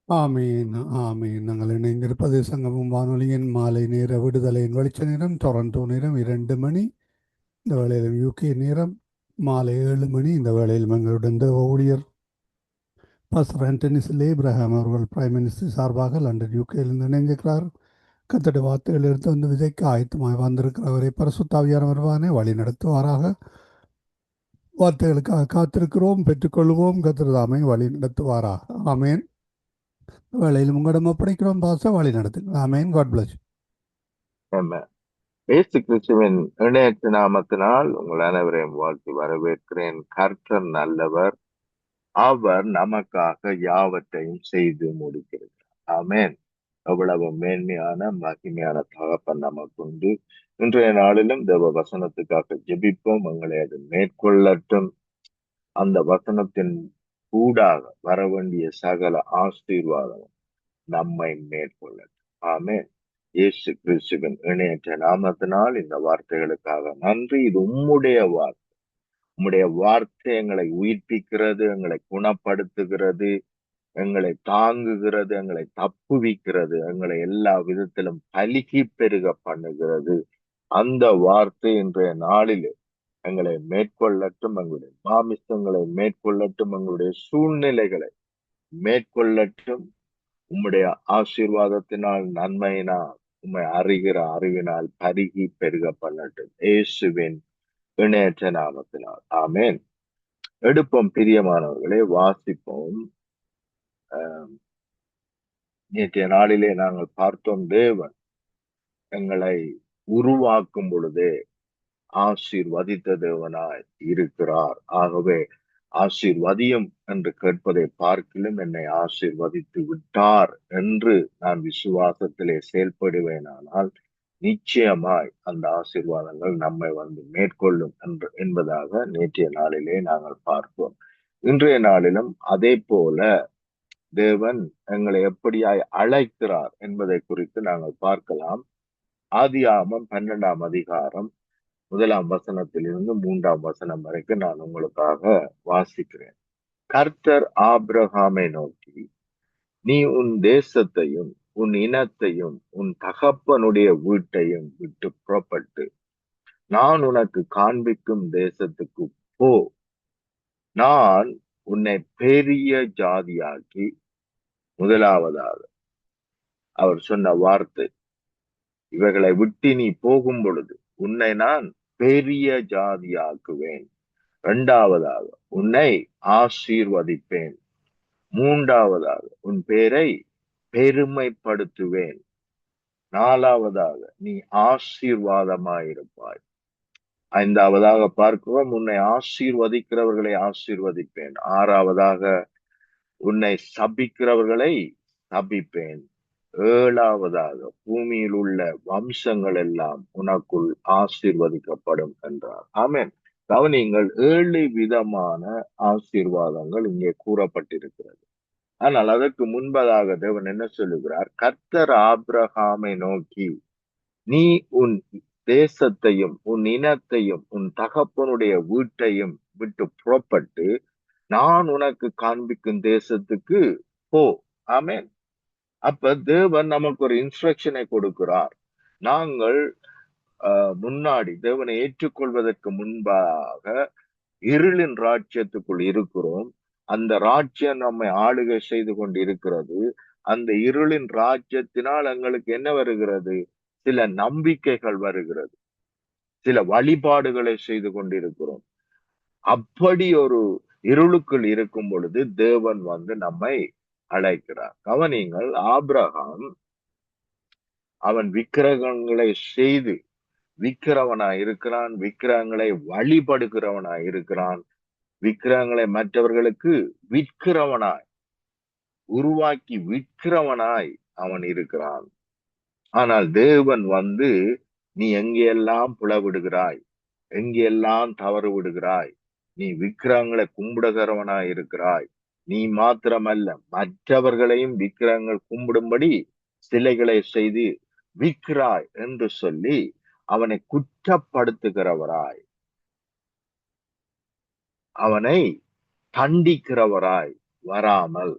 ஆமீன், ஆமீன். நாங்கள் இணைந்திருப்பது சங்கமம் வானொலியின் மாலை நேர விடுதலையின் வெளிச்ச நேரம். டொரண்டோ நேரம் 2 மணி. இந்த வேளையிலும் யூகே நேரம் மாலை 7 மணி. இந்த வேளையிலும் எங்களுடன் தேவ ஊழியர் பாஸ்டர் ஆண்டனி சிலே இப்ராஹாம் அவர்கள் பிரைம் மினிஸ்டர் சார்பாக லண்டன் யூகேயிலிருந்து இணைந்திருக்கிறார். கத்தடி வார்த்தைகள் எடுத்து வந்து விதைக்க ஆயத்தமாய் வந்திருக்கிறவரை பரிசுத்தாவியான வருவானே வழி நடத்துவாராக. வார்த்தைகளுக்காக காத்திருக்கிறோம், பெற்றுக்கொள்வோம். கத்திரதாமை வழி நடத்துவாராக. ஆமேன். வேளையில் உங்களிடம் ஒப்படைக்கிறோம் பாச வழி நடத்துங்க. ஆமேன். God bless. ஆமென். இயேசு கிறிஸ்துவின் இணையற்ற நாமத்தினால் உங்கள் அனைவரையும் வாழ்த்தி வரவேற்கிறேன். கர்த்தர் நல்லவர், அவர் நமக்காக யாவற்றையும் செய்து முடிக்கிறார். ஆமென். எவ்வளவு மேன்மையான மகிமையான தகப்பன் நமக்கு உண்டு. இன்றைய நாளிலும் தேவ வசனத்துக்காக ஜெபிப்போம். எங்களை அது மேற்கொள்ளட்டும். அந்த வசனத்தின் கூடாக வர வேண்டிய சகல ஆசீர்வாதம் நம்மை மேற்கொள்ளட்டும். ஆமென். இயேசு கிறிஸ்துவின் இணையற்ற நாமத்தினால் இந்த வார்த்தைகளுக்காக நன்றி. இது உம்முடைய வார்த்தை. உம்முடைய வார்த்தை எங்களை உயிர்ப்பிக்கிறது, எங்களை குணப்படுத்துகிறது, எங்களை தாங்குகிறது, எங்களை தப்புவிக்கிறது, எங்களை எல்லா விதத்திலும் பலுகி பெருக பண்ணுகிறது. அந்த வார்த்தை இன்றைய நாளில் எங்களை மேற்கொள்ளட்டும், எங்களுடைய மாமிசங்களை மேற்கொள்ளட்டும், எங்களுடைய சூழ்நிலைகளை மேற்கொள்ளட்டும். உம்முடைய ஆசீர்வாதத்தினால், நன்மையினால், உம்மை அறிகிற அறிவினால் பருகி பெருக பண்ணட்டும். இயேசுவின் இணையற்ற நாமத்தினால். ஆமென். எடுப்போம் பிரியமானவர்களே, வாசிப்போம். நேற்றைய நாளிலே நாங்கள் பார்த்தோம், தேவன் எங்களை உருவாக்கும் பொழுதே ஆசீர்வதித்த தேவனாய் இருக்கிறார். ஆகவே ஆசீர்வதியும் என்று கேட்பதை பார்க்கிலும் என்னை ஆசீர்வதித்து விட்டார் என்று நான் விசுவாசத்திலே செயல்படுவேனானால் நிச்சயமாய் அந்த ஆசீர்வாதங்கள் நம்மை வந்து மேற்கொள்ளும் என்பதாக நேற்றைய நாளிலே நாங்கள் பார்ப்போம். இன்றைய நாளிலும் அதே போல தேவன் எங்களை எப்படியாய் அழைக்கிறார் என்பதை குறித்து நாங்கள் பார்க்கலாம். ஆதியாகமம் 12ஆம் அதிகாரம் 1ஆம் வசனத்திலிருந்து 3ஆம் வசனம் வரைக்கும் நான் உங்களுக்காக வாசிக்கிறேன். கர்த்தர் ஆபிரகாமை நோக்கி, நீ உன் தேசத்தையும் உன் இனத்தையும் உன் தகப்பனுடைய வீட்டையும் விட்டு புறப்பட்டு நான் உனக்கு காண்பிக்கும் தேசத்துக்கு போ. நான் உன்னை பெரிய ஜாதியாக்கி, முதலாவதாக அவர் சொன்ன வார்த்தை, இவைகளை விட்டு நீ போகும் பொழுது உன்னை நான் பெரிய ஜாதியாக்குவேன். இரண்டாவதாக உன்னை ஆசீர்வதிப்பேன். மூன்றாவதாக உன் பேரை பெருமைப்படுத்துவேன். நாலாவதாக நீ ஆசீர்வாதமாயிருப்பாய். ஐந்தாவதாக பார்க்கிறோம், உன்னை ஆசீர்வதிக்கிறவர்களை ஆசீர்வதிப்பேன். ஆறாவதாக உன்னை சபிக்கிறவர்களை சபிப்பேன். ஏழாவதாக பூமியில் உள்ள வம்சங்கள் எல்லாம் உனக்குள் ஆசீர்வதிக்கப்படும் என்றார். ஆமென். கவனிங்கள், 7 விதமான ஆசீர்வாதங்கள் இங்கே கூறப்பட்டிருக்கிறது. ஆனால் அதற்கு முன்பதாக தேவன் என்ன சொல்லுகிறார்? கர்த்தர் ஆபிரகாமை நோக்கி, நீ உன் தேசத்தையும் உன் இனத்தையும் உன் தகப்பனுடைய வீட்டையும் விட்டு புறப்பட்டு நான் உனக்கு காண்பிக்கும் தேசத்துக்கு போ. ஆமென். அப்ப தேவன் நமக்கு ஒரு இன்ஸ்ட்ரக்ஷனை கொடுக்கிறார். நாங்கள் முன்னாடி தேவனை ஏற்றுக்கொள்வதற்கு முன்பாக இருளின் ராஜ்யத்துக்குள் இருக்கிறோம். அந்த ராஜ்யம் நம்மை ஆளுகை செய்து கொண்டு இருக்கிறது. அந்த இருளின் ராஜ்யத்தினால் எங்களுக்கு என்ன வருகிறது? சில நம்பிக்கைகள் வருகிறது, சில வழிபாடுகளை செய்து கொண்டிருக்கிறோம். அப்படி ஒரு இருளுக்குள் இருக்கும் பொழுது தேவன் வந்து நம்மை அழைக்கிறார். கவனிங்கள், ஆபிரகாம் அவன் விக்கிரகங்களை செய்து விக்கிறவனாய் இருக்கிறான், விக்கிரகங்களை வழிபடுகிறவனாய் இருக்கிறான், விக்கிரகங்களை மற்றவர்களுக்கு விற்கிறவனாய், உருவாக்கி விற்கிறவனாய் அவன் இருக்கிறான். ஆனால் தேவன் வந்து, நீ எங்கெல்லாம் புலவிடுகிறாய், எங்கெல்லாம் தவறு விடுகிறாய், நீ விக்கிரகங்களை கும்பிடுகிறவனாய் இருக்கிறாய், நீ மாத்திரமல்ல மற்றவர்களையும் விக்கிரகங்கள் கும்பிடும்படி சிலைகளை செய்து விற்கிறாய் என்று சொல்லி அவனை குற்றப்படுத்துகிறவராய், அவனை தண்டிக்கிறவராய் வராமல்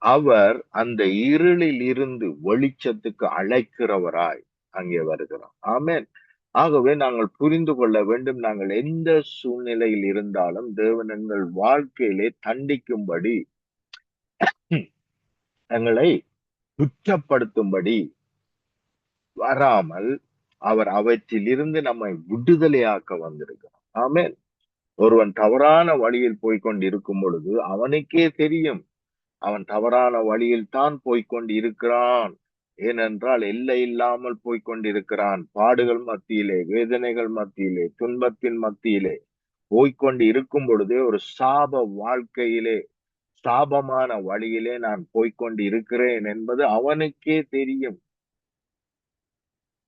அவர் அந்த இருளில் இருந்து வெளிச்சத்துக்கு அழைக்கிறவராய் அங்கே வருகிறார். ஆமென். ஆகவே நாங்கள் புரிந்து கொள்ள வேண்டும், நாங்கள் எந்த சூழ்நிலையில் இருந்தாலும் தேவன் எங்கள் வாழ்க்கையிலே தண்டிக்கும்படி, எங்களை குற்றப்படுத்தும்படி வராமல் அவர் அவற்றிலிருந்து நம்மை விடுதலையாக்க வந்திருக்கிறார். ஆமென். ஒருவன் தவறான வழியில் போய்க்கொண்டிருக்கும் பொழுது அவனுக்கே தெரியும் அவன் தவறான வழியில் தான் போய்க்கொண்டு இருக்கிறான். ஏனென்றால் எல்லை இல்லாமல் போய்க்கொண்டிருக்கிறான். பாடுகள் மத்தியிலே, வேதனைகள் மத்தியிலே, துன்பத்தின் மத்தியிலே போய்க்கொண்டு இருக்கும் பொழுதே ஒரு சாப வாழ்க்கையிலே, சாபமான வழியிலே நான் போய்க்கொண்டு இருக்கிறேன் என்பது அவனுக்கே தெரியும்.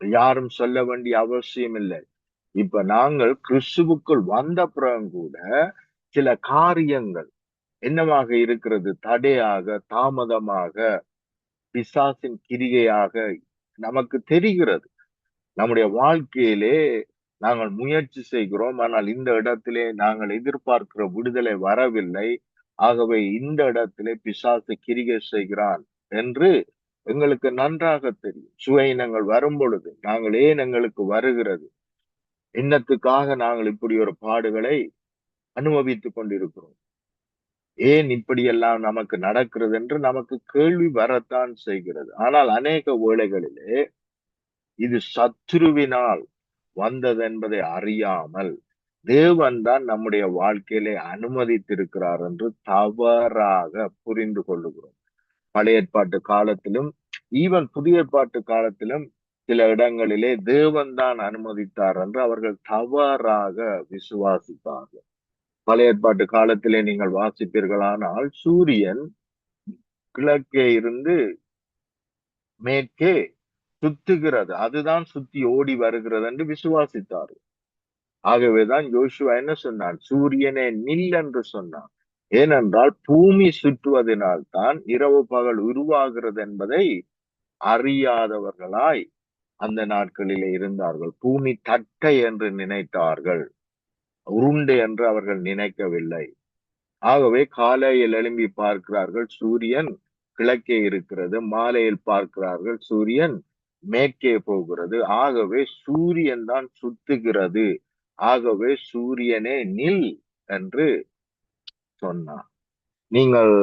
யாரும் சொல்ல வேண்டிய அவசியம் இல்லை. இப்ப நாங்கள் கிறிஸ்துவுக்குள் வந்த பிறகு கூட சில காரியங்கள் என்னவாக இருக்கிறது? தடையாக, தாமதமாக, பிசாசின் கிரிகையாக நமக்கு தெரிகிறது. நம்முடைய வாழ்க்கையிலே நாங்கள் முயற்சி செய்கிறோம். ஆனால் இந்த இடத்திலே நாங்கள் எதிர்பார்க்கிற விடுதலை வரவில்லை. ஆகவே இந்த இடத்திலே பிசாசு கிரிகை செய்கிறான் என்று எங்களுக்கு நன்றாக தெரியும். சுவையினங்கள் வரும் பொழுது நாங்கள் ஏன் எங்களுக்கு வருகிறது? என்னத்துக்காக நாங்கள் இப்படி ஒரு பாடுகளை அனுபவித்துக் கொண்டிருக்கிறோம்? ஏன் இப்படியெல்லாம் நமக்கு நடக்கிறது என்று நமக்கு கேள்வி வரத்தான் செய்கிறது. ஆனால் அநேக வேளைகளிலே இது சத்துருவினால் வந்தது என்பதை அறியாமல் தேவன் தான் நம்முடைய வாழ்க்கையிலே அனுமதித்திருக்கிறார் என்று தவறாக புரிந்து கொள்ளுகிறோம். பழைய ஏற்பாட்டு காலத்திலும் ஈவன் புதிய ஏற்பாட்டு காலத்திலும் சில இடங்களிலே தேவன் தான் அனுமதித்தார் என்று அவர்கள் தவறாக விசுவாசித்தார்கள். பழைய ஏற்பாட்டு காலத்திலே நீங்கள் வாசிப்பீர்களானால் சூரியன் கிழக்கே இருந்து மேற்கே சுத்துகிறது, அதுதான் சுத்தி ஓடி வருகிறது என்று விசுவாசித்தார். ஆகவேதான் யோசுவா என்ன சொன்னான்? சூரியனே நில் என்று சொன்னான். ஏனென்றால் பூமி சுற்றுவதனால் தான் இரவு பகல் உருவாகிறது என்பதை அறியாதவர்களாய் அந்த நாட்களிலே இருந்தார்கள். பூமி தட்டை என்று நினைத்தார்கள், உருண்டை என்று அவர்கள் நினைக்கவில்லை. ஆகவே காலையில் எழும்பி பார்க்கிறார்கள், சூரியன் கிழக்கே இருக்கிறது. மாலையில் பார்க்கிறார்கள், சூரியன் மேற்கே போகிறது. ஆகவே சூரியன் தான் சுத்துகிறது. ஆகவே சூரியனே நில் என்று சொன்னார். நீங்கள்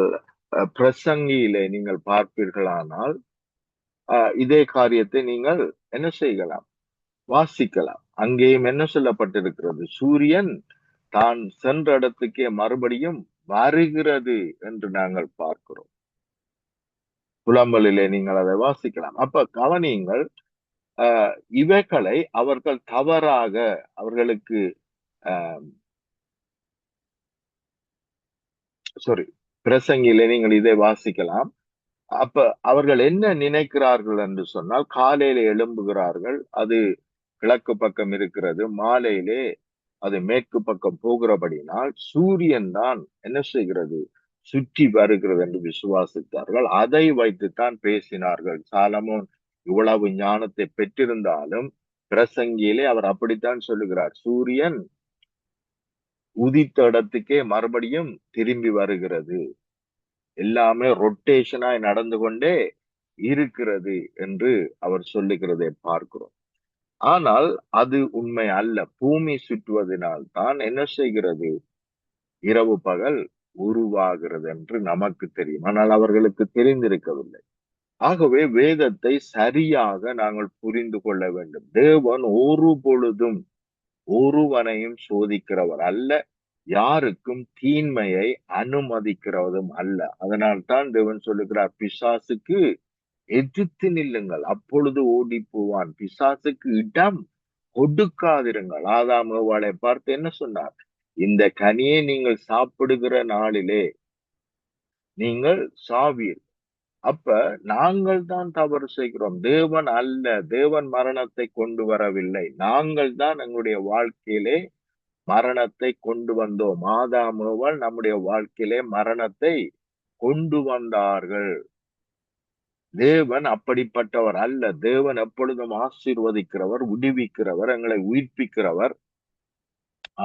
பிரசங்கியிலே நீங்கள் பார்ப்பீர்களானால் இதே காரியத்தை நீங்கள் என்ன செய்யலாம்? வாசிக்கலாம். அங்கேயும் என்ன சொல்லப்பட்டிருக்கிறது? சூரியன் தான் சென்ற இடத்துக்கே மறுபடியும் வருகிறது என்று நாங்கள் பார்க்கிறோம். புலம்பலிலே நீங்கள் அதை வாசிக்கலாம். அப்ப கவனியுங்கள், இவைகளை அவர்கள் தவறாக அவர்களுக்கு பிரசங்கிலே நீங்கள் இதை வாசிக்கலாம். அப்ப அவர்கள் என்ன நினைக்கிறார்கள் என்று சொன்னால், காலையில எழும்புகிறார்கள், அது கிழக்கு பக்கம் இருக்கிறது, மாலையிலே அது மேற்கு பக்கம் போகிறபடினால் சூரியன் தான் என்ன செய்கிறது? சுற்றி வருகிறது என்று விசுவாசித்தார்கள். அதை வைத்துத்தான் பேசினார்கள். சாலமோன் இவ்வளவு ஞானத்தை பெற்றிருந்தாலும் பிரசங்கியிலே அவர் அப்படித்தான் சொல்லுகிறார், சூரியன் உதித்த இடத்துக்கே மறுபடியும் திரும்பி வருகிறது, எல்லாமே ரொட்டேஷனாய் நடந்து கொண்டே இருக்கிறது என்று அவர் சொல்லுகிறதை பார்க்கிறோம். ஆனால் அது உண்மை அல்ல. பூமி சுற்றுவதனால் தான் என்ன செய்கிறது? இரவு பகல் உருவாகிறது என்று நமக்கு தெரியும். ஆனால் அவர்களுக்கு தெரிந்திருக்கவில்லை. ஆகவே வேதத்தை சரியாக நாங்கள் புரிந்து கொள்ள வேண்டும். தேவன் ஒரு பொழுதும் ஒருவனையும் சோதிக்கிறவர் அல்ல, யாருக்கும் தீன்மையை அனுமதிக்கிறவதும் அல்ல. அதனால்தான் தேவன் சொல்லுகிறார், பிசாசுக்கு எதிர்த்து நில்லுங்கள், அப்பொழுது ஓடி போவான். பிசாசுக்கு இடம் கொடுக்காதிருங்கள். ஆதாம் ஏவாளை பார்த்து என்ன சொன்னார்? இந்த கனியை நீங்கள் சாப்பிடுகிற நாளிலே நீங்கள் சாவீர். அப்ப நாங்கள் தான் தவறு செய்கிறோம், தேவன் அல்ல. தேவன் மரணத்தை கொண்டு வரவில்லை, நாங்கள் தான் எங்களுடைய வாழ்க்கையிலே மரணத்தை கொண்டு வந்தோம். ஆதாம் ஏவாள் நம்முடைய வாழ்க்கையிலே மரணத்தை கொண்டு வந்தார்கள். தேவன் அப்படிப்பட்டவர் அல்ல. தேவன் எப்பொழுதும் ஆசீர்வதிக்கிறவர், விடுவிக்கிறவர், எங்களை உயிர்ப்பிக்கிறவர்.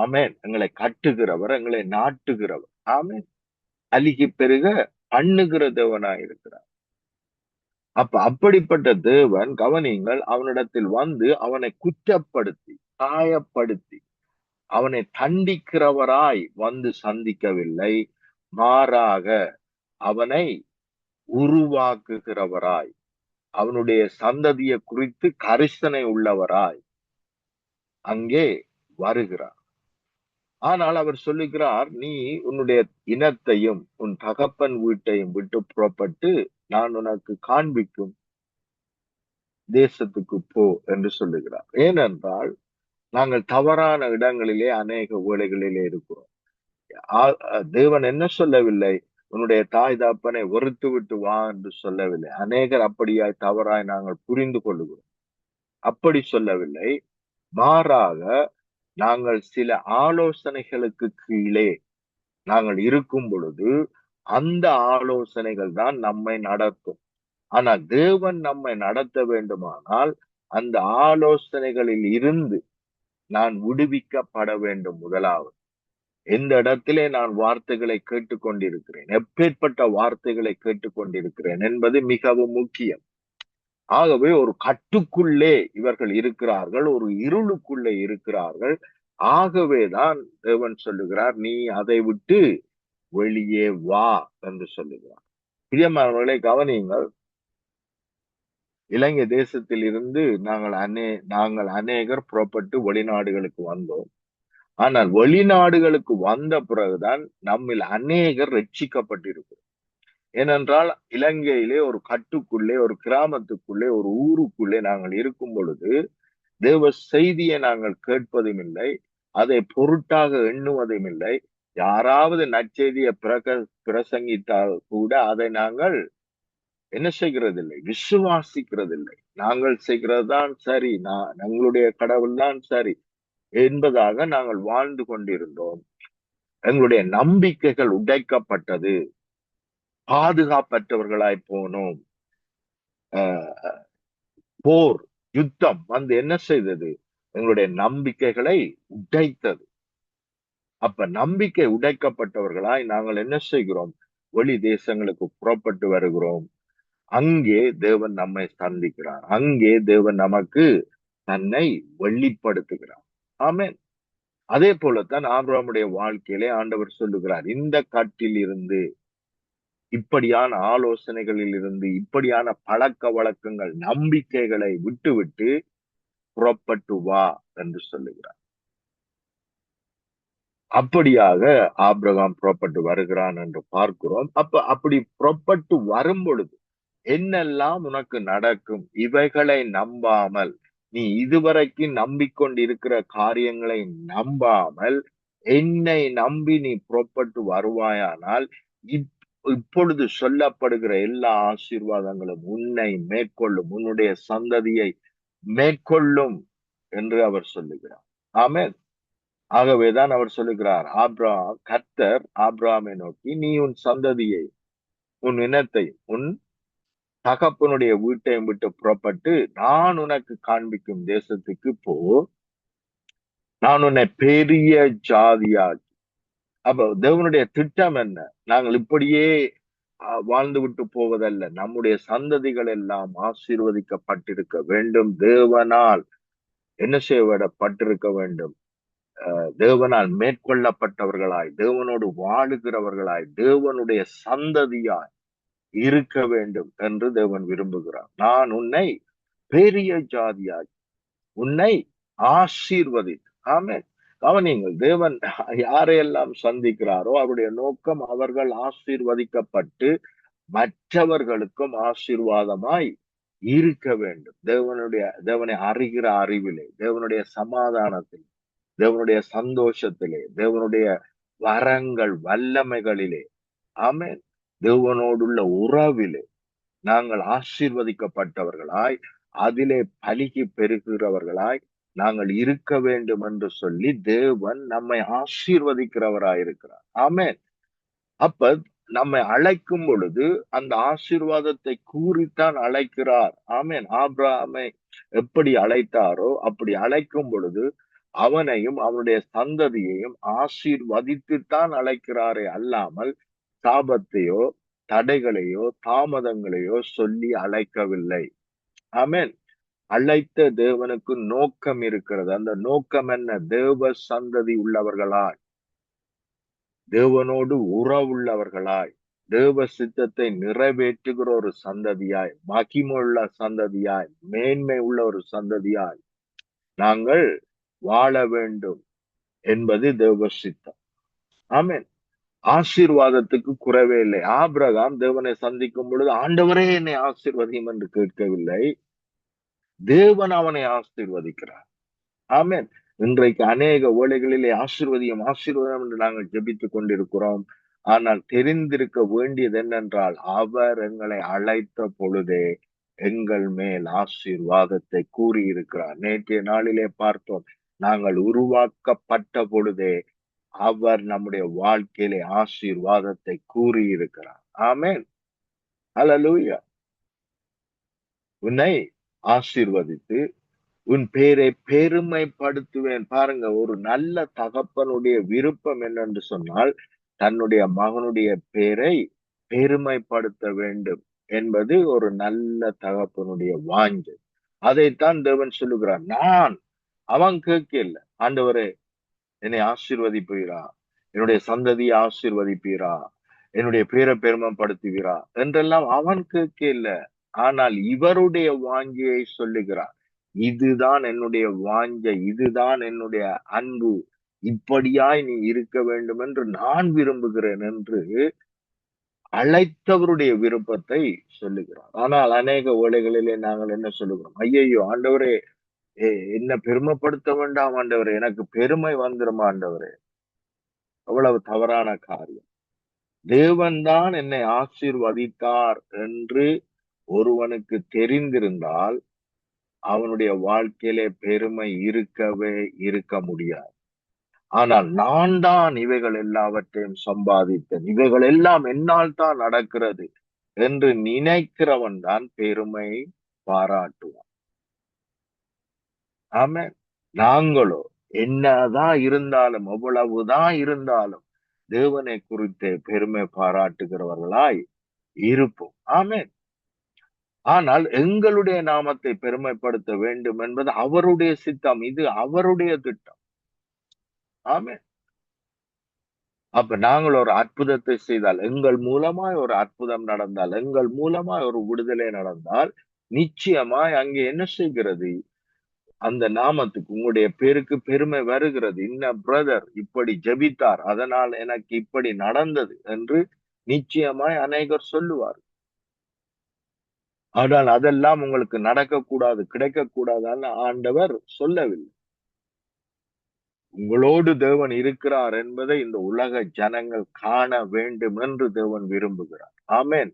ஆமென். எங்களை கட்டுகிறவர், எங்களை நாட்டுகிறவர். ஆமென். அழுகி பெருக பண்ணுகிற தேவனாய் இருக்கிறார். அப்ப அப்படிப்பட்ட தேவன் கவனிங்கள், அவனிடத்தில் வந்து அவனை குற்றப்படுத்தி காயப்படுத்தி அவனை தண்டிக்கிறவராய் வந்து சந்திக்கவில்லை. மாறாக அவனை உருவாக்குகிறவராய், அவனுடைய சந்ததியை குறித்து கரிசனை உள்ளவராய் அங்கே வருகிறார். ஆனால் அவர் சொல்லுகிறார், நீ உன்னுடைய இனத்தையும் உன் தகப்பன் வீட்டையும் விட்டு புறப்பட்டு நான் உனக்கு காண்பிக்கும் தேசத்துக்கு போ என்று சொல்லுகிறார். ஏனென்றால் நாங்கள் தவறான இடங்களிலே அநேக வேளைகளிலே இருக்கிறோம். தேவன் என்ன சொல்லவில்லை, உன்னுடைய தாய் தாப்பனை வெறுத்து விட்டு வா என்று சொல்லவில்லை. அநேகர் அப்படியாய் தவறாய் நாங்கள் புரிந்து கொள்ளுகிறோம். அப்படி சொல்லவில்லை. மாறாக நாங்கள் சில ஆலோசனைகளுக்கு கீழே நாங்கள் இருக்கும் பொழுது அந்த ஆலோசனைகள் தான் நம்மை நடத்தும். ஆனால் தேவன் நம்மை நடத்த வேண்டுமானால் அந்த ஆலோசனைகளில் இருந்து நான் விடுவிக்கப்பட வேண்டும். முதலாவது, எந்த இடத்திலே நான் வார்த்தைகளை கேட்டுக்கொண்டிருக்கிறேன், எப்பேற்பட்ட வார்த்தைகளை கேட்டுக்கொண்டிருக்கிறேன் என்பது மிகவும் முக்கியம். ஆகவே ஒரு கட்டுக்குள்ளே இவர்கள் இருக்கிறார்கள், ஒரு இருளுக்குள்ளே இருக்கிறார்கள். ஆகவேதான் தேவன் சொல்லுகிறார், நீ அதை விட்டு வெளியே வா என்று சொல்லுகிறார். பிரியமானவர்களை கவனியுங்கள், இலங்கை தேசத்தில் இருந்து நாங்கள் அநேகர் புறப்பட்டு வெளிநாடுகளுக்கு வந்தோம். ஆனால் வெளிநாடுகளுக்கு வந்த பிறகுதான் நம்மில் அநேகர் ரட்சிக்கப்பட்டிருக்கிறோம். ஏனென்றால் இலங்கையிலே ஒரு கட்டுக்குள்ளே, ஒரு கிராமத்துக்குள்ளே, ஒரு ஊருக்குள்ளே நாங்கள் இருக்கும் பொழுது தேவ செய்தியை நாங்கள் கேட்பதும் இல்லை, அதை பொருட்டாக எண்ணுவதும் இல்லை. யாராவது நற்செய்தியை பிரசங்கித்தால் கூட அதை நாங்கள் என்ன செய்கிறதில்லை, விசுவாசிக்கிறதில்லை. நாங்கள் செய்கிறது தான் சரி, எங்களுடைய கடவுள் தான் சரி என்பதாக நாங்கள் வாழ்ந்து கொண்டிருந்தோம். எங்களுடைய நம்பிக்கைகள் உடைக்கப்பட்டது, பாதுகாப்பற்றவர்களாய் போனோம். போர், யுத்தம் வந்து என்ன செய்தது, எங்களுடைய நம்பிக்கைகளை உடைத்தது. அப்ப நம்பிக்கை உடைக்கப்பட்டவர்களாய் நாங்கள் என்ன செய்கிறோம், வெளி தேசங்களுக்கு புறப்பட்டு வருகிறோம். அங்கே தேவன் நம்மை சந்திக்கிறார், அங்கே தேவன் நமக்கு தன்னை வெளிப்படுத்துகிறார். ஆமென். அதே போலத்தான் ஆபிரகாமுடைய வாழ்க்கையிலே ஆண்டவர் சொல்லுகிறார், இந்த கட்டில் இருந்து, இப்படியான ஆலோசனைகளில் இருந்து, இப்படியான பழக்க வழக்கங்கள், நம்பிக்கைகளை விட்டுவிட்டு புறப்பட்டு வா என்று சொல்லுகிறார். அப்படியாக ஆபிரகாம் புறப்பட்டு வருகிறான் என்று பார்க்கிறோம். அப்படி புறப்பட்டு வரும் பொழுது என்னெல்லாம் உனக்கு நடக்கும், இவைகளை நம்பாமல், நீ இதுவரைக்கும் நம்பிக்கொண்டிருக்கிற காரியங்களை நம்பாமல் என்னை நம்பி நீ புறப்பட்டு வருவாயானால் இப்பொழுது சொல்லப்படுகிற எல்லா ஆசீர்வாதங்களும் உன்னை மேற்கொள்ளும், உன்னுடைய சந்ததியை மேற்கொள்ளும் என்று அவர் சொல்லுகிறார். ஆமென். ஆகவேதான் அவர் சொல்லுகிறார், கர்த்தர் ஆபிரகாமை நோக்கி, நீ உன் சந்ததியை, உன் இனத்தை, உன் தகப்பனுடைய வீட்டையும் விட்டு புறப்பட்டு நான் உனக்கு காண்பிக்கும் தேசத்துக்கு போ, நான் உன்னை பெரிய ஜாதியாக்கி. அப்ப தேவனுடைய திட்டம் என்ன, நாங்கள் இப்படியே வாழ்ந்து விட்டு போவதல்ல, நம்முடைய சந்ததிகள் எல்லாம் ஆசீர்வதிக்கப்பட்டிருக்க வேண்டும். தேவனால் என்ன செய்யப்பட்டிருக்க வேண்டும், தேவனால் மேற்கொள்ளப்பட்டவர்களாய், தேவனோடு வாழுகிறவர்களாய், தேவனுடைய சந்ததியாய் இருக்க வேண்டும் என்று தேவன் விரும்புகிறார். நான் உன்னை பெரிய ஜாதியாய், உன்னை ஆசீர்வதித்து. ஆமென். கவனியுங்கள், தேவன் யாரையெல்லாம் சந்திக்கிறாரோ அவருடைய நோக்கம் அவர்கள் ஆசீர்வதிக்கப்பட்டு மற்றவர்களுக்கும் ஆசீர்வாதமாய் இருக்க வேண்டும். தேவனை அறிகிற அறிவிலே, தேவனுடைய சமாதானத்திலே, தேவனுடைய சந்தோஷத்திலே, தேவனுடைய வரங்கள் வல்லமைகளிலே, ஆமென், தேவனோடுள்ள உறவிலே நாங்கள் ஆசீர்வதிக்கப்பட்டவர்களாய், அதிலே பலுகி பெருகிறவர்களாய் நாங்கள் இருக்க வேண்டும் என்று சொல்லி தேவன் நம்மை ஆசீர்வதிக்கிறவராய் இருக்கிறார். ஆமென். அப்ப நம்மை அழைக்கும் பொழுது அந்த ஆசீர்வாதத்தை கூறித்தான் அழைக்கிறார். ஆமென். ஆபிரகாமை எப்படி அழைத்தாரோ அப்படி அழைக்கும் பொழுது அவனையும் அவனுடைய சந்ததியையும் ஆசீர்வதித்துத்தான் அழைக்கிறாரே அல்லாமல் சாபத்தையோ தடைகளையோ தாமதங்களையோ சொல்லி அழைக்கவில்லை. ஆமென். அழைத்த தேவனுக்கு நோக்கம் இருக்கிறது. அந்த நோக்கம் என்ன? தேவ சந்ததி உள்ளவர்களாய், தேவனோடு உறவுள்ளவர்களாய், தேவ சித்தத்தை நிறைவேற்றுகிற ஒரு சந்ததியாய், மகிமுள்ள சந்ததியாய், மேன்மை உள்ள ஒரு சந்ததியாய் நாங்கள் வாழ வேண்டும் என்பது தேவ சித்தம். ஆமென். ஆசீர்வாதத்துக்கு குறைவே இல்லை. ஆபிரகாம் தேவனை சந்திக்கும் பொழுது, ஆண்டவரே என்னை ஆசீர்வதியும் என்று கேட்கவில்லை, தேவன் அவனை ஆசீர்வதிக்கிறார். ஆமென். இன்றைக்கு அநேக வேளைகளிலே ஆசீர்வதியும் ஆசீர்வாதம் என்று நாங்கள் ஜெபித்துக் கொண்டிருக்கிறோம். ஆனால் தெரிந்திருக்க வேண்டியது என்னென்றால், அவர் எங்களை அழைத்த பொழுதே எங்கள் மேல் ஆசீர்வாதத்தை கூறியிருக்கிறார். நேற்றைய நாளிலே பார்த்தோம், நாங்கள் உருவாக்கப்பட்ட பொழுதே அவர் நம்முடைய வாழ்க்கையிலே ஆசீர்வாதத்தை கூறியிருக்கிறார். ஆமென். அல்லேலூயா. உன்னை ஆசீர்வதித்து உன் பேரை பெருமைப்படுத்துவேன். பாருங்க, ஒரு நல்ல தகப்பனுடைய விருப்பம் என்னென்று சொன்னால், தன்னுடைய மகனுடைய பேரை பெருமைப்படுத்த வேண்டும் என்பது ஒரு நல்ல தகப்பனுடைய வாஞ்சை. அதைத்தான் தேவன் சொல்லுகிறார். அவன் கேட்கல, ஆண்டவரே என்னை ஆசீர்வதிப்பீரா, என்னுடைய சந்ததியை ஆசீர்வதிப்பீரா, என்னுடைய பேரை பெருமைப்படுத்துவீரா என்றெல்லாம் அவன் கேட்கல. ஆனால் இவருடைய வாஞ்சையை சொல்லுகிறார். இதுதான் என்னுடைய வாஞ்சை, இதுதான் என்னுடைய அன்பு, இப்படியாய் நீ இருக்க வேண்டும் என்று நான் விரும்புகிறேன் என்று அழைத்தவருடைய விருப்பத்தை சொல்லுகிறார். ஆனால் அநேக வேளைகளிலே நாங்கள் என்ன சொல்லுகிறோம்? ஐயையோ ஆண்டவரே, என்ன பெருமைப்படுத்த வேண்டாம் ஆண்டவரே, எனக்கு பெருமை வந்துரும் ஆண்டவரே. அவ்வளவு தவறான காரியம். தேவன் தான் என்னை ஆசீர்வதித்தார் என்று ஒருவனுக்கு தெரிந்திருந்தால் அவனுடைய வாழ்க்கையிலே பெருமை இருக்கவே இருக்க முடியாது. ஆனால் நான் தான் இவைகள் எல்லாவற்றையும் சம்பாதித்தேன், இவைகள் எல்லாம் என்னால் தான் நடக்கிறது என்று நினைக்கிறவன் தான் பெருமை பாராட்டுவான். ஆமென். நாங்களோ என்னதான் இருந்தாலும், எவ்வளவுதான் இருந்தாலும் தேவனை குறித்து பெருமை பாராட்டுகிறவர்களாய் இருப்போம். ஆமென். ஆனால் எங்களுடைய நாமத்தை பெருமைப்படுத்த வேண்டும் என்பது அவருடைய சித்தம், இது அவருடைய திட்டம். ஆமென். அப்ப நாங்கள் ஒரு அற்புதத்தை செய்தால், எங்கள் மூலமாய் ஒரு அற்புதம் நடந்தால், எங்கள் மூலமாய் ஒரு விடுதலை நடந்தால், நிச்சயமாய் அங்கே என்ன செய்கிறது? அந்த நாமத்துக்கு, உங்களுடைய பேருக்கு பெருமை வருகிறது. இன்ன பிரதர் இப்படி ஜெபித்தார், அதனால் எனக்கு இப்படி நடந்தது என்று நிச்சயமாய் அநேகர் சொல்லுவார். ஆனால் அதெல்லாம் உங்களுக்கு நடக்கக்கூடாது, கிடைக்கக்கூடாதுன்னு ஆண்டவர் சொல்லவில்லை. உங்களோடு தேவன் இருக்கிறார் என்பதை இந்த உலக ஜனங்கள் காண வேண்டும் என்று தேவன் விரும்புகிறார். ஆமென்.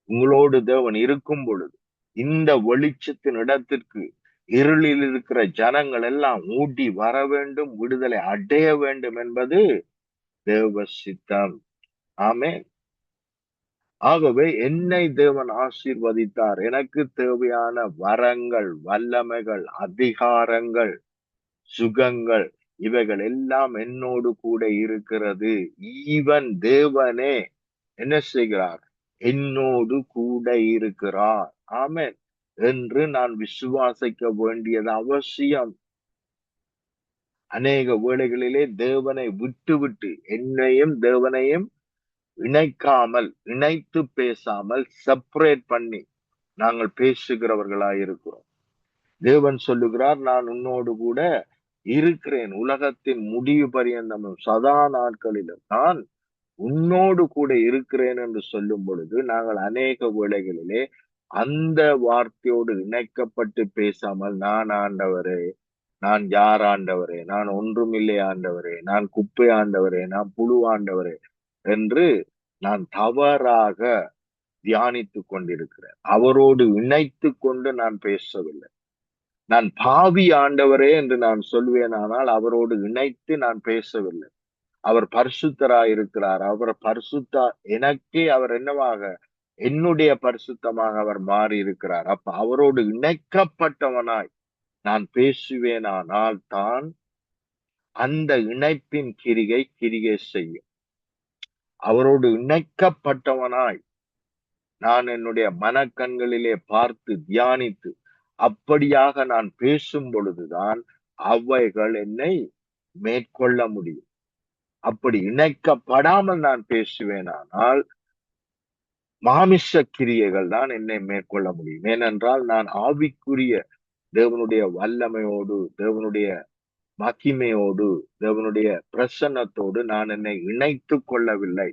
உங்களோடு தேவன் இருக்கும் பொழுது இந்த வெளிச்சத்தின் இடத்திற்கு இருளில் இருக்கிற ஜனங்கள் எல்லாம் ஊட்டி வர வேண்டும், விடுதலை அடைய வேண்டும் என்பது தேவ சித்தம். ஆமென். ஆகவே என்னை தேவன் ஆசீர்வதித்தார். எனக்கு தேவையான வரங்கள், வல்லமைகள், அதிகாரங்கள், சுகங்கள், இவைகள் எல்லாம் என்னோடு கூட இருக்கிறது. ஈவன் தேவனே என்ன செய்கிறார்? என்னோடு கூட இருக்கிறார். ஆமென் என்று நான் விசுவாசிக்க வேண்டியது அவசியம். அநேக வேளைகளிலே தேவனை விட்டு என்னையும் தேவனையும் இணைக்காமல், இணைத்து பேசாமல், செப்பரேட் பண்ணி நாங்கள் பேசுகிறவர்களாயிருக்கிறோம். தேவன் சொல்லுகிறார், நான் உன்னோடு கூட இருக்கிறேன், உலகத்தின் முடிவு பரியந்தமும் சதா நாட்களிலும் நான் உன்னோடு கூட இருக்கிறேன் என்று சொல்லும் பொழுது, நாங்கள் அநேக வேளைகளிலே அந்த வார்த்தையோடு இணைக்கப்பட்டு பேசாமல், நான் ஆண்டவரே, நான் யார் ஆண்டவரே, நான் ஒன்றுமில்லை ஆண்டவரே, நான் குப்பை ஆண்டவரே, நான் புழு ஆண்டவரே என்று நான் தவறாக தியானித்துக் கொண்டிருக்கிறேன். அவரோடு இணைத்துக் கொண்டு நான் பேசவில்லை. நான் பாவி ஆண்டவரே என்று நான் சொல்வேனானால் அவரோடு இணைத்து நான் பேசவில்லை. அவர் பரிசுத்தராயிருக்கிறார். அவர் பரிசுத்த எனக்கே அவர் என்னவாக, என்னுடைய பரிசுத்தமாக அவர் மாறி இருக்கிறார். அப்ப அவரோடு இணைக்கப்பட்டவனாய் நான் பேசுவேனானால் தான் அந்த இணைப்பின் கிரிகை செய்யும். அவரோடு இணைக்கப்பட்டவனாய் நான் என்னுடைய மனக்கண்களிலே பார்த்து தியானித்து அப்படியாக நான் பேசும் பொழுதுதான் அவைகள் என்னை மேற்கொள்ள முடியும். அப்படி இணைக்கப்படாமல் நான் பேசுவேனானால் மாமிச கிரியைகள் தான் என்னை மேற்கொள்ள முடியும். ஏனென்றால் நான் ஆவிக்குரிய தேவனுடைய வல்லமையோடு, தேவனுடைய மகிமையோடு, தேவனுடைய பிரசன்னத்தோடு நான் என்னை இணைத்துக் கொள்ளவில்லை.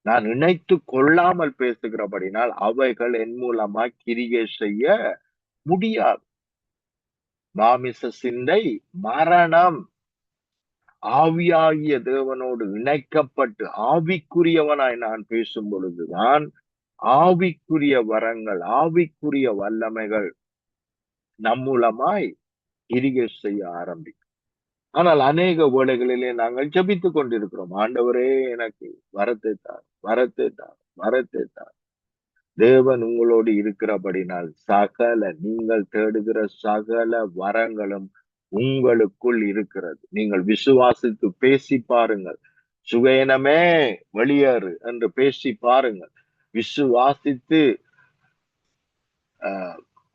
நான் இணைத்துக் கொள்ளாமல் பேசுகிறபடினால் அவைகள் என் மூலமா கிரியை செய்ய முடியாது. மாமிச சிந்தை மரணம். ஆவியாகிய தேவனோடு இணைக்கப்பட்டு ஆவிக்குரியவனாய் நான் பேசும் பொழுதுதான் ஆவிக்குரிய வரங்கள், ஆவிக்குரிய வல்லமைகள் நம் மூலமாய் கிரியை செய்ய ஆரம்பிக்கும். ஆனால் அநேக வேளைகளிலே நாங்கள் ஜெபித்துக் கொண்டிருக்கிறோம். ஆண்டவரே, எனக்கு வரத்தை தார், வரத்தை தார், வரத்தை தார். தேவன் உங்களோடு இருக்கிறபடினால் நீங்கள் தேடுகிற சகல வரங்களும் உங்களுக்குள் இருக்கிறது. நீங்கள் விசுவாசித்து பேசி பாருங்கள். சுகேனமே வெளியேறு என்று பேசி பாருங்கள். விசுவாசித்து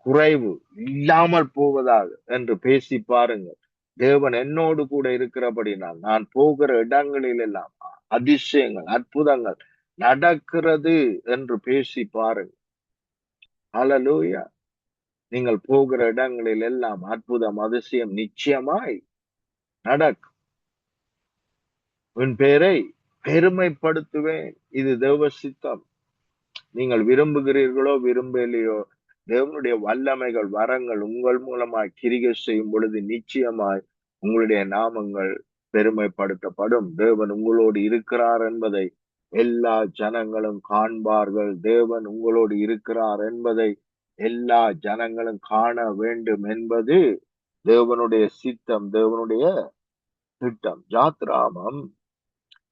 குறைவு இல்லாமல் போவதாக என்று பேசி பாருங்கள். தேவன் என்னோடு கூட இருக்கிறபடினால் நான் போகிற இடங்களில் எல்லாம் அதிசயங்கள், அற்புதங்கள் நடக்கிறது என்று பேசி பாருங்கள். ஹல்லேலூயா. நீங்கள் போகிற இடங்களில் எல்லாம் அற்புதம், அதிசயம் நிச்சயமாய் நடக்கும். உன் பேரை பெருமைப்படுத்துவேன். இது தேவ சித்தம். நீங்கள் விரும்புகிறீர்களோ விரும்பலையோ, தேவனுடைய வல்லமைகள், வரங்கள் உங்கள் மூலமாய் கிரியை செய்யும் பொழுது நிச்சயமாய் உங்களுடைய நாமங்கள் பெருமைப்படுத்தப்படும். தேவன் உங்களோடு இருக்கிறார் என்பதை எல்லா ஜனங்களும் காண்பார்கள். தேவன் உங்களோடு இருக்கிறார் என்பதை எல்லா ஜனங்களும் காண வேண்டும் என்பது தேவனுடைய சித்தம், தேவனுடைய திட்டம். ஜாத்ராமம்,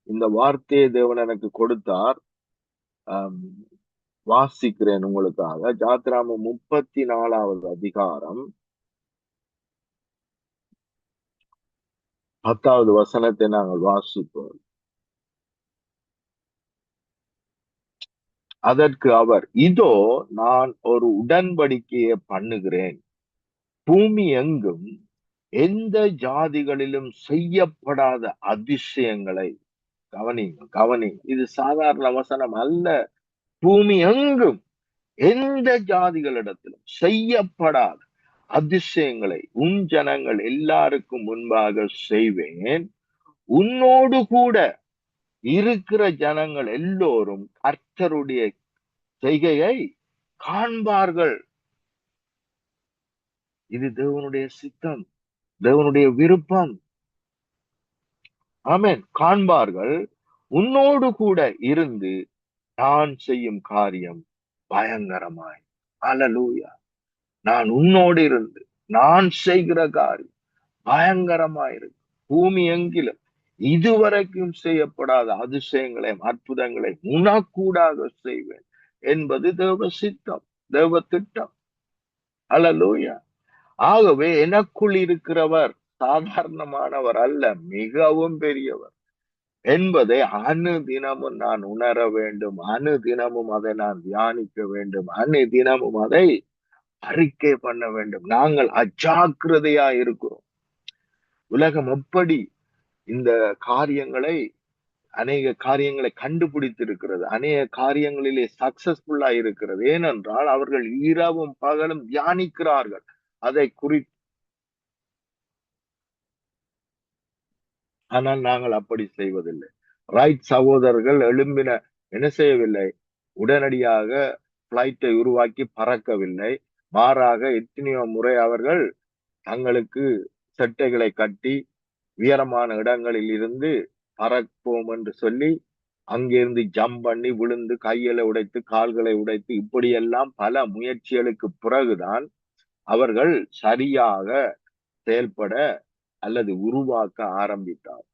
இந்த வார்த்தையை தேவன் எனக்கு கொடுத்தார். வாசிக்கிறேன் உங்களுக்காக. ஜாத்ராமம் 34வது அதிகாரம் 10வது வசனத்தை நாங்கள் வாசிப்போம். அதற்கு அவர், இதோ நான் ஒரு உடன்படிக்கையை பண்ணுகிறேன். பூமி எங்கும் எந்த ஜாதிகளிலும் செய்யப்படாத அதிசயங்களை கவனிங்க. இது சாதாரண வசனம் அல்ல. பூமி எங்கும் எந்த ஜாதிகளிடத்திலும் செய்யப்படாத அதிசயங்களை உன் ஜனங்கள் எல்லாருக்கும் முன்பாக செய்வேன். உன்னோடு கூட இருக்கிற ஜனங்கள் எல்லோரும் கர்த்தருடைய செய்கையை காண்பார்கள். இது தேவனுடைய சித்தம், தேவனுடைய விருப்பம். ஆமென். காண்பார்கள். உன்னோடு கூட இருந்து நான் செய்யும் காரியம் பயங்கரமாய். ஹல்லேலூயா. நான் உன்னோடு இருந்து நான் செய்கிற காரியம் பயங்கரமாயிருக்கு. பூமி எங்கிலும் இதுவரைக்கும் செய்யப்படாத அதிசயங்களையும் அற்புதங்களையும் உனக்கூடாக செய்வேன் என்பது தேவ சித்தம், தேவ திட்டம். ஹல்லேலூயா. ஆகவே எனக்குள் இருக்கிறவர் சாதாரணமானவர் அல்ல, மிகவும் பெரியவர் என்பதை அனுதினமும் நான் உணர வேண்டும். அனுதினமும் அதை நான் தியானிக்க வேண்டும். அனுதினமும் அதை அறிக்கை பண்ண வேண்டும். நாங்கள் அஜாக்கிரதையா இருக்கிறோம். உலகம் எப்படி இந்த அநேக காரியங்களை கண்டுபிடித்திருக்கிறது, அநேக காரியங்களிலே சக்சஸ்ஃபுல்லா இருக்கிறது. ஏனென்றால் அவர்கள் இரவும் பகலும் தியானிக்கிறார்கள் அதை குறித்து. ஆனால் நாங்கள் அப்படி செய்வதில்லை. ரைட் சகோதரர்கள் என்ன செய்யவில்லை? உடனடியாக பிளைட்டை உருவாக்கி பறக்கவில்லை. மாறாக எத்தனையோ முறை அவர்கள் தங்களுக்கு சட்டைகளை கட்டி உயரமான இடங்களில் இருந்து பறப்போம் என்று சொல்லி அங்கிருந்து ஜம்ப் பண்ணி விழுந்து கைகளை உடைத்து கால்களை உடைத்து இப்படியெல்லாம் பல முயற்சிகளுக்கு பிறகுதான் அவர்கள் சரியாக செயல்பட அல்லது உருவாக்க ஆரம்பித்தார்.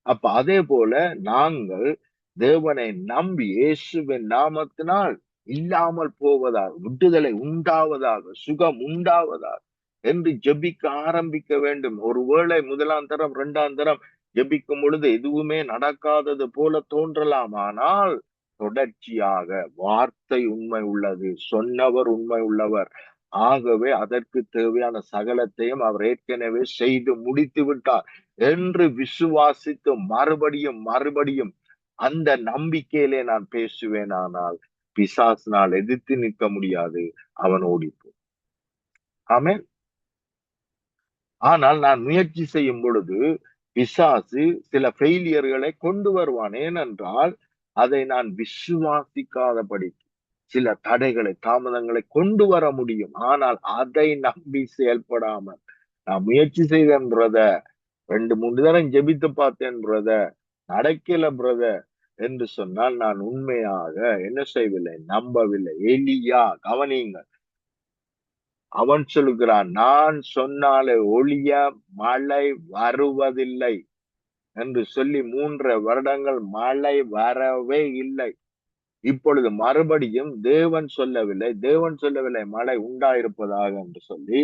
அப்ப அதே போல நாங்கள் தேவனை நம்பி இயேசுவின் நாமத்தினால் இல்லாமல் போவதாக, விடுதலை உண்டாவதாக, சுகம் உண்டாவதாக என்று ஜெபிக்க ஆரம்பிக்க வேண்டும். ஒருவேளை முதலாம் தரம் 2ஆம் தரம் ஜெபிக்கும் பொழுது எதுவுமே நடக்காதது போல தோன்றலாம். ஆனால் தொடர்ச்சியாக வார்த்தை உண்மை உள்ளது, சொன்னவர் உண்மை உள்ளவர். ஆகவே அதற்கு தேவையான சகலத்தையும் அவர் ஏற்கனவே செய்து முடித்து விட்டார் என்று விசுவாசித்து மறுபடியும் மறுபடியும் அந்த நம்பிக்கையிலே நான் பேசுவேனானால் பிசாசினால் எதிர்த்து நிற்க முடியாது, அவன் ஓடிப்போம். ஆமென். ஆனால் நான் முயற்சி செய்யும் பொழுது பிசாசு சில ஃபெயிலியர்களை கொண்டு வருவான். ஏனென்றால் அதை நான் விசுவாசிக்காதபடி சில தடைகளை, தாமதங்களை கொண்டு வர முடியும். ஆனால் அதை நம்பி செயல்படாமல் நான் முயற்சி செய்தேன் பிரதர், 2-3 தரம் ஜெபித்து பார்த்தேன் பிரதர், நடக்கல பிரதர் என்று சொன்னால் நான் உண்மையாக என்ன செய்யவில்லை, நம்பவில்லை. எலியா கவனியுங்கள், அவன் சொல்லுகிறான், நான் சொன்னாலே ஒழிய மழை வருவதில்லை என்று சொல்லி 3 வருடங்கள் மழை வரவே இல்லை. இப்பொழுது மறுபடியும் தேவன் சொல்லவில்லை மழை உண்டாயிருப்பதாக என்று சொல்லி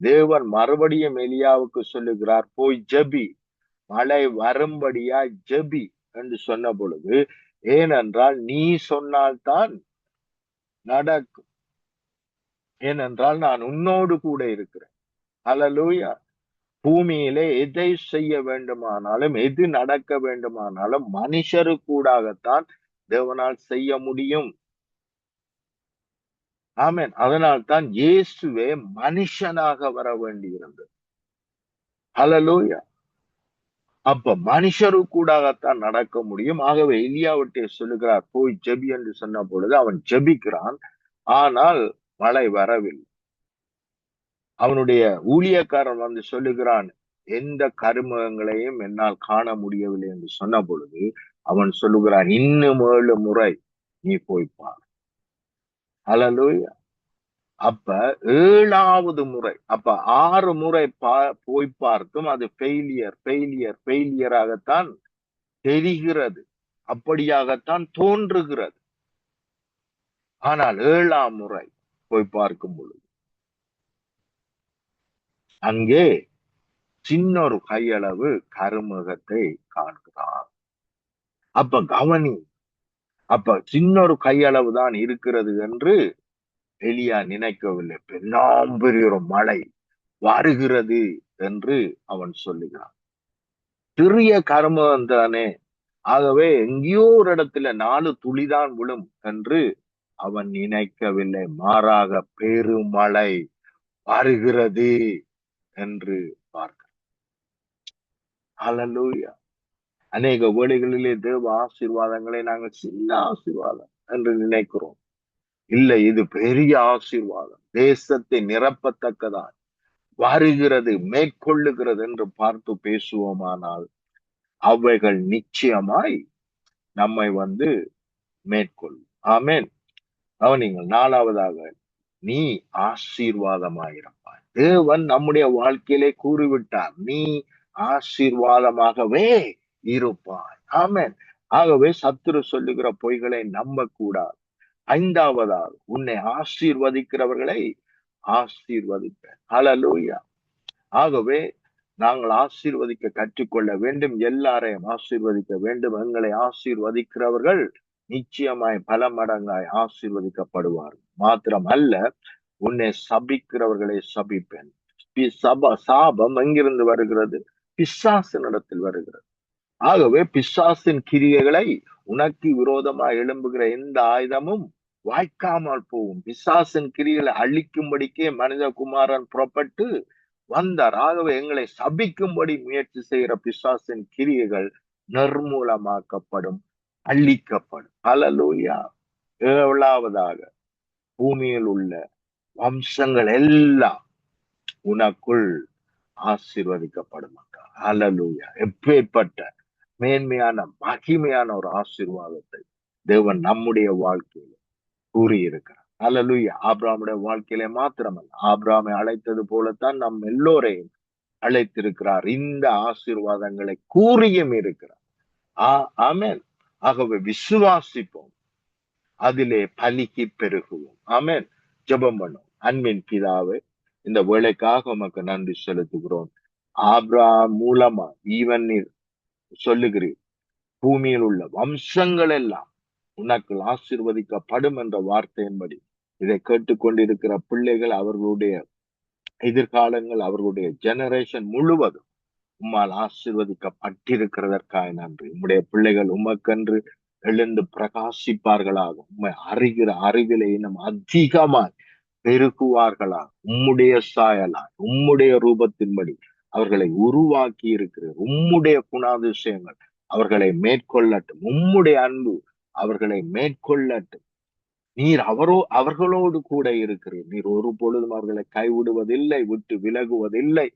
தேவன் மறுபடியும் எலியாவுக்கு சொல்லுகிறார், போய் ஜெபி, மழை வரும்படியா ஜெபி என்று சொன்ன பொழுது, ஏனென்றால் நீ சொன்னால்தான் நடக்கும், ஏனென்றால் நான் உன்னோடு கூட இருக்கிறேன். ஹல்லேலூயா. பூமியிலே எதை செய்ய வேண்டுமானாலும், எது நடக்க வேண்டுமானாலும் மனுஷருக்கூடாகத்தான் தேவனால் செய்ய முடியும். ஆமென். அதனால் தான் இயேசுவே மனுஷனாக வர வேண்டியிருந்தது. ஹல்லேலூயா. அப்ப மனுஷருக்கூடாகத்தான் நடக்க முடியும். ஆகவே எலியாவிட்டே சொல்லுகிறார், போய் ஜெபி என்று சொன்ன பொழுது அவன் ஜெபிக்கிறான். ஆனால் மழை வரவில்லை. அவனுடைய ஊழியக்காரன் வந்து சொல்லுகிறான், எந்த கருமங்களையும் என்னால் காண முடியவில்லை என்று சொன்ன பொழுது அவன் சொல்லுகிறான், இன்னும் 7 முறை நீ போய் பார். ஹல்லேலூயா. அப்ப 7வது முறை, அப்ப 6 முறை போய் பார்த்தும் அது ஃபெயிலியராகத்தான் தெரிகிறது, அப்படியாகத்தான் தோன்றுகிறது. ஆனால் 7ஆம் முறை போய் பார்க்கும் பொழுது அங்கே சின்னொரு கையளவு கருமகத்தை காண்கிறான். அப்ப கவனி, அப்ப சின்னொரு கையளவு தான் இருக்கிறது என்று எலியா நினைக்கவில்லை. பெரிய ஒரு மழை வருகிறது என்று அவன் சொல்லுகிறான். சிறிய கருமம் தானே, ஆகவே எங்கேயோ ஒரு இடத்துல 4 துளிதான் விழும் என்று அவன் நினைக்கவில்லை. மாறாக பெருமழை வருகிறது என்று பார்க்க. ஹல்லேலூயா. அநேக வேளைகளிலே தேவ ஆசீர்வாதங்களை நாங்கள் சின்ன ஆசீர்வாதம் என்று நினைக்கிறோம். இல்லை, இது பெரிய ஆசீர்வாதம், தேசத்தை நிரப்பத்தக்கதான் வருகிறது, மேற்கொள்ளுகிறது என்று பார்த்து பேசுவோமானால் அவைகள் நிச்சயமாய் நம்மை மேற்கொள்ளும். ஆமென். நீங்கள் 4வதாக, நீ ஆசீர்வாதமாயிருப்பாய். தேவன் நம்முடைய வாழ்க்கையிலே கூறிவிட்டார், நீ ஆசீர்வாதமாகவே இருப்பாய். ஆமென். ஆகவே சத்துரு சொல்லுகிற பொய்களை நம்ப கூடாது. 5வதாக, உன்னை ஆசீர்வதிக்கிறவர்களை ஆசீர்வதிப்பேன். ஹல்லேலூயா. ஆகவே நாங்கள் ஆசீர்வதிக்க கற்றுக்கொள்ள வேண்டும், எல்லாரையும் ஆசீர்வதிக்க வேண்டும். எங்களை ஆசீர்வதிக்கிறவர்கள் நிச்சயமாய் பல மடங்காய் ஆசீர்வதிக்கப்படுவார்கள். மாத்திரம் அல்ல, உன்னை சபிக்கிறவர்களை சபிப்பேன். சாபம் எங்கிருந்து வருகிறது? பிசாசினிடத்தில் வருகிறது. ஆகவே பிசாசின் கிரியைகளை உனக்கு விரோதமாக எழும்புகிற எந்த ஆயுதமும் வாய்க்காமல் போகும். பிசாசின் கிரியைகளை அழிக்கும்படிக்கே மனிதகுமாரன் புறப்பட்டு வந்தார். ஆகவே எங்களை சபிக்கும்படி முயற்சி செய்கிற பிசாசின் கிரியைகள் நிர்மூலமாக்கப்படும், அழிக்கப்படும். ஹல்லேலூயா. 7வதாக, பூமியில் உள்ள வம்சங்கள் எல்லாம் உனக்குள் ஆசீர்வதிக்கப்படும். ஹல்லேலூயா. எப்பேற்பட்ட மேன்மையான மகிமையான ஒரு ஆசீர்வாதத்தை தேவன் நம்முடைய வாழ்க்கையில கூறியிருக்கிறார். ஹல்லேலூயா. ஆபிரகாமுடைய வாழ்க்கையிலே மாத்திரமல்ல, ஆபிரகாமை அழைத்தது போலத்தான் நம் எல்லோரையும் அழைத்திருக்கிறார். இந்த ஆசீர்வாதங்களை கூறியும் இருக்கிறார். ஆமென். ஆகவே விசுவாசிப்போம், அதிலே பலிக்கு பெருகுவோம். ஆமென். ஜெபம் பண்ணுவோம். அன்பின் பிதாவே, இந்த வேளைக்காக உமக்கு நன்றி செலுத்துகிறோம். ஆபிரகாம் மூலமா ஈவன் நீர் சொல்லுகிறீர், பூமியில் உள்ள வம்சங்கள் எல்லாம் உனக்கு ஆசீர்வதிக்கப்படும் என்ற வார்த்தையின்படி இதை கேட்டுக்கொண்டிருக்கிற பிள்ளைகள், அவர்களுடைய எதிர்காலங்கள், அவர்களுடைய ஜெனரேஷன் முழுவதும் உம்மால் ஆசீர்வதிக்கப்பட்டிருக்கிறதற்காக நன்றி. உம்முடைய பிள்ளைகள் உமக்கென்று எழுந்து பிரகாசிப்பார்களாக, உம்மை அறிகிற அறிவிலே இன்னும் அதிகமாய் பெருகுவார்களாக, உம்முடைய சாயலாய், உம்முடைய ரூபத்தின்படி அவர்களை உருவாக்கி இருக்கிறீர். உம்முடைய குணாதிசயங்கள் அவர்களை மேற்கொள்ளட்டும். உம்முடைய அன்பு அவர்களை மேற்கொள்ளட்டும். நீர் அவர்களோடு கூட இருக்கிறீர். நீர் ஒரு பொழுதும் அவர்களை கைவிடுவதில்லை, விட்டு விலகுவதில்லை.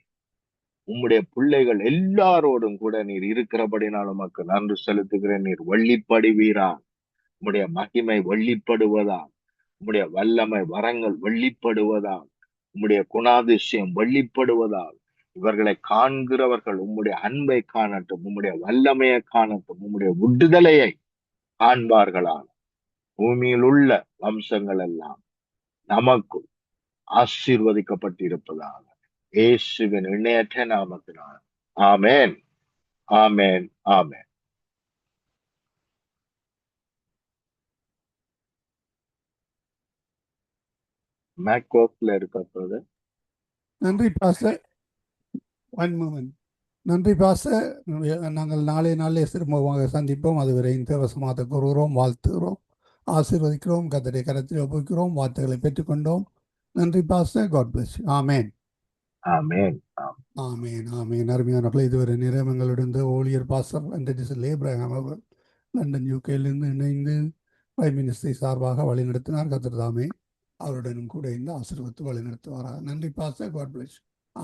உம்முடைய பிள்ளைகள் எல்லாரோடும் கூட நீர் இருக்கிறபடினால் உமக்கு நன்றி செலுத்துகிறேன். நீர் வெள்ளிப்படுவீரா, உம்முடைய மகிமை வெள்ளிப்படுவதா, உம்முடைய வல்லமை வரங்கள் வெள்ளிப்படுவதா, உம்முடைய குணாதிசயம் வெள்ளிப்படுவதா. இவர்களை காண்கிறவர்கள் உம்முடைய அன்பை காணட்டும், உம்முடைய வல்லமையை காணட்டும், உம்முடைய விடுதலையை காண்பார்களாக. பூமியில் உள்ள வம்சங்கள் எல்லாம் நமக்கு ஆசீர்வதிக்கப்பட்டிருப்பதாக இயேசுவின் இணையற்ற நாமத்தினால். ஆமென், ஆமென், ஆமென். மேக்வாக்ல இருக்கப்போது நன்றி பாஸ்டர். One moment. நன்றி பாஸ்டர். நாங்கள் நாளே திரும்பமாக சந்திப்போம். அதுவரை தேவசமாக கூறுகிறோம், வாழ்த்துகிறோம், ஆசீர்வதிக்கிறோம். கர்த்தருடைய கரத்தில் ஒப்புக்கிறோம். வார்த்தைகளை பெற்றுக்கொண்டோம். நன்றி pastor. God bless you. Amen, amen, amen, amen. அருமையானவர்களே, இதுவரை நேரம் எங்களுடன் ஊழியர் பாஸ்டர் அண்டடிசல் ஏப்ரஹாம் அவர்கள் லண்டன் யூகேலிருந்து இணைந்து பிரைம் மினிஸ்டரை சார்பாக வழிநடத்தினார். கர்த்தர் தாமே அவருடனும் கூட இந்த ஆசீர்வதித்து வழிநடத்துவாராக. நன்றி பாஸ்டர். God bless you.